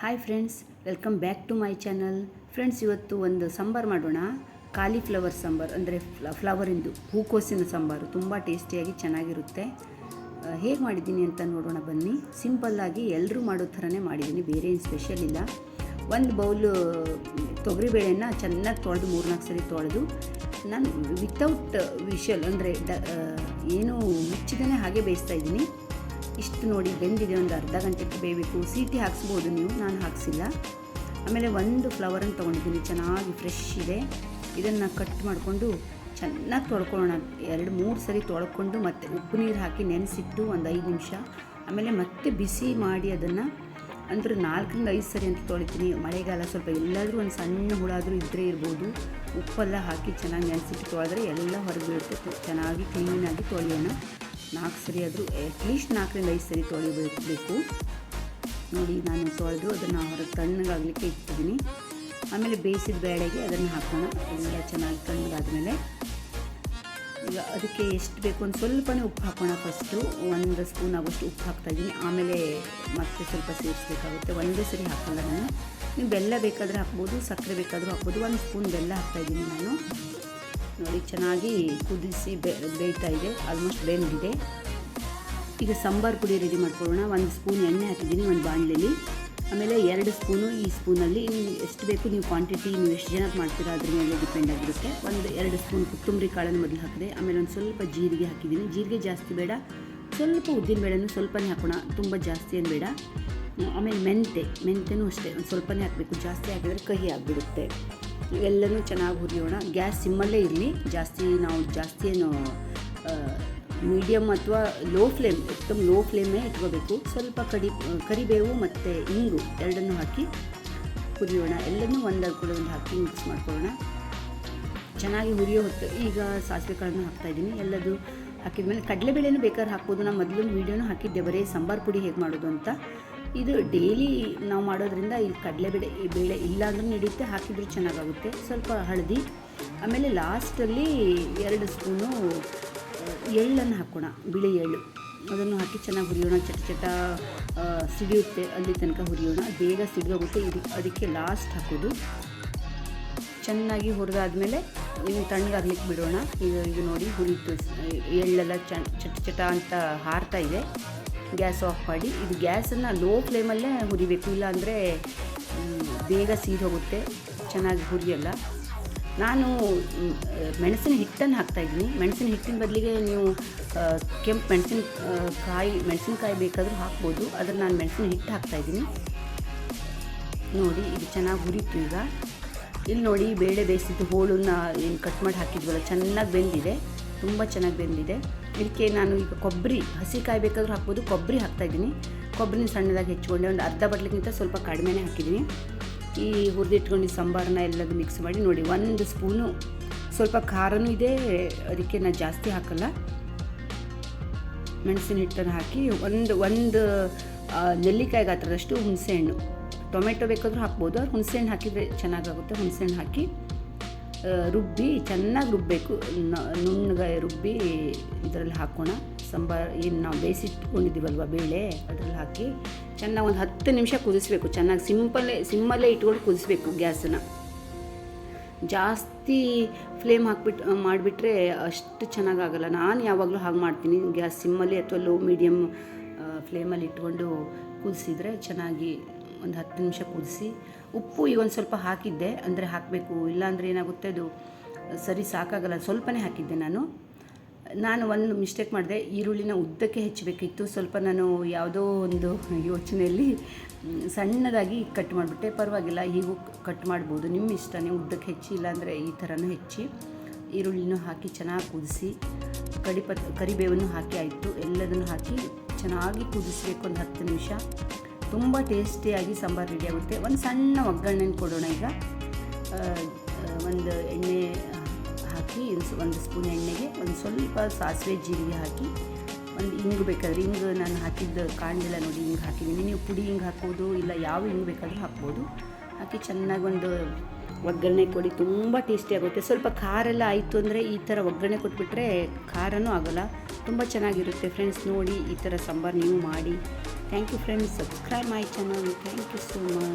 Hi friends, welcome back to my channel. Friends, ಇವತ್ತು ಒಂದು ಸಾಂಬಾರು ಮಾಡೋಣ. ಕಾಲಿಫ್ಲವರ್ ಸಾಂಬಾರು, ಅಂದರೆ ಫ್ಲವರಿಂದು ಹೂಕೋಸಿನ ಸಾಂಬಾರು. ತುಂಬ ಟೇಸ್ಟಿಯಾಗಿ ಚೆನ್ನಾಗಿರುತ್ತೆ. ಹೇಗೆ ಮಾಡಿದ್ದೀನಿ ಅಂತ ನೋಡೋಣ ಬನ್ನಿ. ಸಿಂಪಲ್ಲಾಗಿ ಎಲ್ಲರೂ ಮಾಡೋ ಥರನೇ ಮಾಡಿದ್ದೀನಿ, ಬೇರೆ ಏನು ಸ್ಪೆಷಲ್ ಇಲ್ಲ. ಒಂದು ಬೌಲು ತೊಗರಿಬೇಳೆನ ಚೆನ್ನಾಗಿ ತೊಳೆದು 3-4 ಸರಿ ತೊಳೆದು ನಾನು ವಿತೌಟ್ ವಿಷಲ್, ಅಂದರೆ ಏನು ಮುಚ್ಚಿದೇ ಹಾಗೆ ಬೇಯಿಸ್ತಾ ಇದ್ದೀನಿ. ಇಷ್ಟು ನೋಡಿ ಬೆಂದಿದೆ. ಒಂದು ಅರ್ಧ ಗಂಟೆಗೆ ಬೇಯಬೇಕು. ಸೀಟಿ ಹಾಕ್ಸ್ಬೋದು ನೀವು, ನಾನು ಹಾಕ್ಸಿಲ್ಲ. ಆಮೇಲೆ ಒಂದು ಫ್ಲವರನ್ನು ತೊಗೊಂಡಿದ್ದೀನಿ, ಚೆನ್ನಾಗಿ ಫ್ರೆಶ್ ಇದೆ. ಇದನ್ನು ಕಟ್ ಮಾಡಿಕೊಂಡು ಚೆನ್ನಾಗಿ ತೊಳ್ಕೊಳ್ಳೋಣ. 2-3 ಸರಿ ತೊಳ್ಕೊಂಡು ಮತ್ತೆ ಉಪ್ಪು ನೀರು ಹಾಕಿ ನೆನೆಸಿಟ್ಟು ಒಂದು 5 ನಿಮಿಷ, ಆಮೇಲೆ ಮತ್ತೆ ಬಿಸಿ ಮಾಡಿ ಅದನ್ನು ಅಂದರೆ 4-5 ಸರಿ ಅಂತ ತೊಳಿತೀನಿ. ಮಳೆಗಾಲ ಸ್ವಲ್ಪ ಎಲ್ಲಾದರೂ ಒಂದು ಸಣ್ಣ ಹುಳಾದರೂ ಇದ್ದರೆ ಇರ್ಬೋದು. ಉಪ್ಪೆಲ್ಲ ಹಾಕಿ ಚೆನ್ನಾಗಿ ನೆನೆಸಿಟ್ಟು ತೊಳೆದ್ರೆ ಎಲ್ಲ ಹೊರಗೆ ಬೀಳುತ್ತೆ. ಚೆನ್ನಾಗಿ ಕ್ಲೀನಾಗಿ ತೊಳೆಯೋಣ. 4 ಸರಿ ಆದರೂ ಅಟ್ಲೀಸ್ಟ್ 4-5 ಸರಿ ತೊಳಿಬೇಕು. ನೋಡಿ, ನಾನು ತೊಳೆದು ಅದನ್ನು ಹೊರಗೆ ತಣ್ಣಗಾಗಲಿಕ್ಕೆ ಇಟ್ಟಿದ್ದೀನಿ. ಆಮೇಲೆ ಬೇಯಿಸಿದ ಬೇಳೆಗೆ ಅದನ್ನು ಹಾಕೋಣ. ಎಲ್ಲ ಚೆನ್ನಾಗಿ ತಣ್ಣಗಾದ್ಮೇಲೆ ಈಗ ಅದಕ್ಕೆ ಎಷ್ಟು ಬೇಕು ಒಂದು ಸ್ವಲ್ಪನೇ ಉಪ್ಪು ಹಾಕೋಣ. ಫಸ್ಟು 1 ಸ್ಪೂನ್ ಆಗೋಷ್ಟು ಉಪ್ಪು ಹಾಕ್ತಾಯಿದ್ದೀನಿ. ಆಮೇಲೆ ಮತ್ತೆ ಸ್ವಲ್ಪ ಸೇರಿಸ್ಬೇಕಾಗುತ್ತೆ. ಒಂದೇ ಸರಿ ಹಾಕೋಲ್ಲ ನಾನು. ನೀವು ಬೆಲ್ಲ ಬೇಕಾದರೆ ಹಾಕ್ಬೋದು, ಸಕ್ಕರೆ ಬೇಕಾದರೂ ಹಾಕ್ಬೋದು. 1 ಸ್ಪೂನ್ ಬೆಲ್ಲ ಹಾಕ್ತಾಯಿದ್ದೀನಿ ನಾನು. ನೋಡಿ, ಚೆನ್ನಾಗಿ ಕುದಿಸಿ ಬೇಯ್ತಾ ಇದೆ. ಆಲ್ಮೋಸ್ಟ್ ಬೆಂದಿದೆ. ಈಗ ಸಾಂಬಾರು ಪುಡಿ ರೆಡಿ ಮಾಡ್ಕೊಳ್ಳೋಣ. 1 ಸ್ಪೂನ್ ಎಣ್ಣೆ ಹಾಕಿದ್ದೀನಿ ಒಂದು ಬಾಣಲೆಯಲ್ಲಿ. ಆಮೇಲೆ 2 ಸ್ಪೂನು ಈ ಸ್ಪೂನಲ್ಲಿ ಎಷ್ಟು ಬೇಕು ನೀವು ಕ್ವಾಂಟಿಟಿ, ನೀವು ಎಷ್ಟು ಜನಕ್ಕೆ ಮಾಡ್ತೀರಾ ಅದ್ರ ಮೇಲೆ ಡಿಪೆಂಡ್ ಆಗಿರುತ್ತೆ. 2 ಸ್ಪೂನ್ ಕೊತ್ತಂಬರಿ ಕಾಳನ್ನು ಮೊದಲು ಹಾಕಿದೆ. ಆಮೇಲೆ ಒಂದು ಸ್ವಲ್ಪ ಜೀರಿಗೆ ಹಾಕಿದ್ದೀನಿ. ಜೀರಿಗೆ ಜಾಸ್ತಿ ಬೇಡ, ಸ್ವಲ್ಪ ಉದ್ದಿನ ಬೇಳೆನೂ ಸ್ವಲ್ಪನೇ ಹಾಕೋಣ, ತುಂಬ ಜಾಸ್ತಿ ಏನು ಬೇಡ. ಆಮೇಲೆ ಮೆಂತೆನೂ ಅಷ್ಟೇ ಒಂದು ಸ್ವಲ್ಪನೇ ಹಾಕಬೇಕು. ಜಾಸ್ತಿ ಹಾಕಿದರೆ ಕಹಿ ಆಗಿಬಿಡುತ್ತೆ. ಇವೆಲ್ಲನೂ ಚೆನ್ನಾಗಿ ಹುರಿಯೋಣ. ಗ್ಯಾಸ್ ಸಿಮ್ಮಲ್ಲೇ ಇರಲಿ. ಜಾಸ್ತಿ ಏನು ಮೀಡಿಯಮ್ ಅಥವಾ ಲೋ ಫ್ಲೇಮ್, एकदम ಲೋ ಫ್ಲೇಮೇ ಇಟ್ಕೋಬೇಕು. ಸ್ವಲ್ಪ ಕರಿಬೇವು ಮತ್ತು ಇಂಗು ಎರಡನ್ನೂ ಹಾಕಿ ಹುರಿಯೋಣ. ಎಲ್ಲನೂ ಒಂದಾದ ಕೂಡ ಒಂದು ಹಾಕಿ ಮಿಕ್ಸ್ ಮಾಡ್ಕೊಳ್ಳೋಣ. ಚೆನ್ನಾಗಿ ಹುರಿಯೋ ಹೊತ್ತು ಈಗ ಸಾಸಿವೆ ಕಾಳನ್ನು ಹಾಕ್ತಾಯಿದ್ದೀನಿ. ಎಲ್ಲದು ಹಾಕಿದ್ಮೇಲೆ ಕಡಲೆಬೇಳೆನೂ ಬೇಕಾದ್ರೆ ಹಾಕ್ಬೋದು. ನಾನು ಮೊದಲೊಂದು ವೀಡಿಯೋನೂ ಹಾಕಿದ್ದೆ ಬರೀ ಸಾಂಬಾರು ಪುಡಿ ಹೇಗೆ ಮಾಡೋದು ಅಂತ. ಇದು ಡೈಲಿ ನಾವು ಮಾಡೋದ್ರಿಂದ ಈ ಬೇಳೆ ಇಲ್ಲ ಅಂದ್ರೂ ನಡೆಯುತ್ತೆ, ಹಾಕಿದರೂ ಚೆನ್ನಾಗಾಗುತ್ತೆ. ಸ್ವಲ್ಪ ಹಳದಿ, ಆಮೇಲೆ ಲಾಸ್ಟಲ್ಲಿ 2 ಸ್ಪೂನು ಎಳ್ಳನ್ನು ಹಾಕೋಣ, ಬಿಳಿ ಎಳ್ಳು. ಅದನ್ನು ಹಾಕಿ ಚೆನ್ನಾಗಿ ಹುರಿಯೋಣ. ಚಟ ಸಿಡಿಯುತ್ತೆ ಅಲ್ಲಿ ತನಕ ಹುರಿಯೋಣ. ಬೇಗ ಸಿಡಿಯೋಗುತ್ತೆ. ಅದಕ್ಕೆ ಲಾಸ್ಟ್ ಹಾಕೋದು. ಚೆನ್ನಾಗಿ ಹುರಿದಾದ್ಮೇಲೆ ಇನ್ನು ತಣ್ಣಗಾಗ್ಲಿಕ್ಕೆ ಬಿಡೋಣ. ಈಗ ನೋಡಿ ಹುರಿತು, ಎಳ್ಳೆಲ್ಲ ಚಟ ಅಂತ ಹಾರ್ತಾ ಇದೆ. ಗ್ಯಾಸ್ ಆಫ್ ಮಾಡಿ, ಇದು ಗ್ಯಾಸನ್ನು ಲೋ ಫ್ಲೇಮಲ್ಲೇ ಹುರಿಬೇಕು, ಇಲ್ಲಾಂದರೆ ಬೇಗ ಸೀದು ಹೋಗುತ್ತೆ, ಚೆನ್ನಾಗಿ ಹುರಿಯಲ್ಲ. ನಾನು ಮೆಣಸಿನ ಹಿಟ್ಟನ್ನು ಹಾಕ್ತಾಯಿದ್ದೀನಿ. ಮೆಣಸಿನ ಹಿಟ್ಟಿನ ಬದಲಿಗೆ ನೀವು ಕೆಂಪು ಮೆಣಸಿನಕಾಯಿ ಬೇಕಾದರೂ ಹಾಕ್ಬೋದು. ಆದರೆ ನಾನು ಮೆಣಸಿನ ಹಿಟ್ಟು ಹಾಕ್ತಾಯಿದ್ದೀನಿ. ನೋಡಿ, ಇದು ಚೆನ್ನಾಗಿ ಹುರಿತು. ಈಗ ಇಲ್ಲಿ ನೋಡಿ, ಬೇಳೆ ಬೇಯಿಸಿದ್ದು ಹೋಳನ್ನ ಏನು ಕಟ್ ಮಾಡಿ ಹಾಕಿದ್ವಲ್ಲ, ಚೆನ್ನಾಗಿ ಬೆಂದಿದೆ, ತುಂಬ ಚೆನ್ನಾಗಿ ಬೆಂದಿದೆ. ಇದಕ್ಕೆ ನಾನು ಈಗ ಹಸಿಕಾಯಿ ಬೇಕಾದರೂ ಹಾಕ್ಬೋದು. ಕೊಬ್ಬರಿ ಹಾಕ್ತಾಯಿದ್ದೀನಿ. ಕೊಬ್ಬರಿನ ಸಣ್ಣದಾಗಿ ಹೆಚ್ಚಿಕೊಂಡೆ. ಒಂದು ಅರ್ಧ ಬಟ್ಲಿಗಿಂತ ಸ್ವಲ್ಪ ಕಡಿಮೆನೇ ಹಾಕಿದ್ದೀನಿ. ಈ ಹುರಿದಿಟ್ಕೊಂಡು ಸಾಂಬಾರನ್ನ ಎಲ್ಲದು ಮಿಕ್ಸ್ ಮಾಡಿ. ನೋಡಿ, 1 ಸ್ಪೂನು ಸ್ವಲ್ಪ ಖಾರನೂ ಇದೆ, ಅದಕ್ಕೆ ನಾನು ಜಾಸ್ತಿ ಹಾಕಲ್ಲ. ಮೆಣಸಿನ ಹಿಟ್ಟನ್ನು ಹಾಕಿ ಒಂದು ನೆಲ್ಲಿಕಾಯಿ ಗಾತ್ರದಷ್ಟು ಹುಣಸೆಹಣ್ಣು, ಟೊಮೆಟೊ ಬೇಕಾದರೂ ಹಾಕ್ಬೋದು. ಅವ್ರು ಹುಣಸೆಹಣ್ಣು ಹಾಕಿದರೆ ಚೆನ್ನಾಗಾಗುತ್ತೆ. ಹುಣಸೆಹಣ್ಣು ಹಾಕಿ ಚೆನ್ನಾಗಿ ರುಬ್ಬಬೇಕು. ನುಣ್ಣಗೆ ರುಬ್ಬಿ ಇದರಲ್ಲಿ ಹಾಕೋಣ. ಸಾಂಬಾರು ಏನು ನಾವು ಬೇಯಿಸಿಟ್ಕೊಂಡಿದ್ದೀವಲ್ವ ಬೇಳೆ, ಅದರಲ್ಲಿ ಹಾಕಿ ಚೆನ್ನಾಗಿ ಒಂದು 10 ನಿಮಿಷ ಕುದಿಸ್ಬೇಕು. ಚೆನ್ನಾಗಿ ಸಿಮ್ಮಲ್ಲೇ ಇಟ್ಕೊಂಡು ಕುದಿಸ್ಬೇಕು. ಗ್ಯಾಸನ್ನು ಜಾಸ್ತಿ ಫ್ಲೇಮ್ ಮಾಡಿಬಿಟ್ರೆ ಅಷ್ಟು ಚೆನ್ನಾಗಾಗಲ್ಲ. ನಾನು ಯಾವಾಗಲೂ ಹಾಗೆ ಮಾಡ್ತೀನಿ. ಗ್ಯಾಸ್ ಸಿಮ್ಮಲ್ಲಿ ಅಥವಾ ಲೋ ಮೀಡಿಯಮ್ ಫ್ಲೇಮಲ್ಲಿ ಇಟ್ಕೊಂಡು ಕುದಿಸಿದರೆ ಚೆನ್ನಾಗಿ ಒಂದು 10 ನಿಮಿಷ ಕುದಿಸಿ. ಉಪ್ಪು ಈಗ ಒಂದು ಸ್ವಲ್ಪ ಹಾಕಿದ್ದೆ, ಅಂದರೆ ಹಾಕಬೇಕು, ಇಲ್ಲಾಂದರೆ ಏನಾಗುತ್ತೆ ಅದು ಸರಿ ಸಾಕಾಗಲ್ಲ. ಸ್ವಲ್ಪನೇ ಹಾಕಿದ್ದೆ ನಾನು ಒಂದು ಮಿಸ್ಟೇಕ್ ಮಾಡಿದೆ. ಈರುಳ್ಳಿನ ಉದ್ದಕ್ಕೆ ಹೆಚ್ಚಬೇಕಿತ್ತು. ಸ್ವಲ್ಪ ನಾನು ಯಾವುದೋ ಒಂದು ಯೋಚನೆಯಲ್ಲಿ ಸಣ್ಣದಾಗಿ ಕಟ್ ಮಾಡಿಬಿಟ್ಟೆ. ಪರವಾಗಿಲ್ಲ, ಹೀಗೂ ಕಟ್ ಮಾಡ್ಬೋದು, ನಿಮ್ಮ ಇಷ್ಟ. ನೀವು ಉದ್ದಕ್ಕೆ ಹೆಚ್ಚಿ, ಇಲ್ಲಾಂದರೆ ಈ ಥರನೂ ಹೆಚ್ಚಿ. ಈರುಳ್ಳಿನೂ ಹಾಕಿ ಚೆನ್ನಾಗಿ ಕುದಿಸಿ, ಕರಿಬೇವನ್ನು ಹಾಕಿ ಆಯಿತು. ಎಲ್ಲದನ್ನು ಹಾಕಿ ಚೆನ್ನಾಗಿ ಕುದಿಸ್ಬೇಕು ಒಂದು 10 ನಿಮಿಷ. ತುಂಬ ಟೇಸ್ಟಿಯಾಗಿ ಸಾಂಬಾರು ರೆಡಿ ಆಗುತ್ತೆ. ಒಂದು ಸಣ್ಣ ಒಗ್ಗರಣೆ ಕೊಡೋಣ. ಈಗ ಒಂದು ಎಣ್ಣೆ ಹಾಕಿ, 1 ಸ್ಪೂನ್ ಎಣ್ಣೆಗೆ ಒಂದು ಸ್ವಲ್ಪ ಸಾಸಿವೆ ಜೀರಿಗೆ ಹಾಕಿ, ಒಂದು ಇಂಗು ಬೇಕಾದರೆ ನಾನು ಹಾಕಿದ್ದು ಕಾಣಲಿಲ್ಲ ನೋಡಿ, ಹಿಂಗೆ ಹಾಕಿದ್ದೀನಿ. ನೀವು ಪುಡಿ ಹಿಂಗೆ ಹಾಕ್ಬೋದು, ಇಲ್ಲ ಯಾವ ಹಿಂಗೆ ಬೇಕಾದರೂ ಹಾಕ್ಬೋದು. ಹಾಕಿ ಚೆನ್ನಾಗಿ ಒಂದು ಒಗ್ಗರಣೆ ಕೊಡಿ. ತುಂಬ ಟೇಸ್ಟಿಯಾಗುತ್ತೆ. ಸ್ವಲ್ಪ ಖಾರ ಎಲ್ಲ ಆಯಿತು ಅಂದರೆ ಈ ಥರ ಒಗ್ಗರಣೆ ಕೊಟ್ಬಿಟ್ರೆ ಖಾರನೂ ಆಗೋಲ್ಲ, ತುಂಬ ಚೆನ್ನಾಗಿರುತ್ತೆ. ಫ್ರೆಂಡ್ಸ್, ನೋಡಿ, ಈ ಥರ ಸಾಂಬಾರು ನೀವು ಮಾಡಿ. Thank you friends. Subscribe my channel. Thank you so much.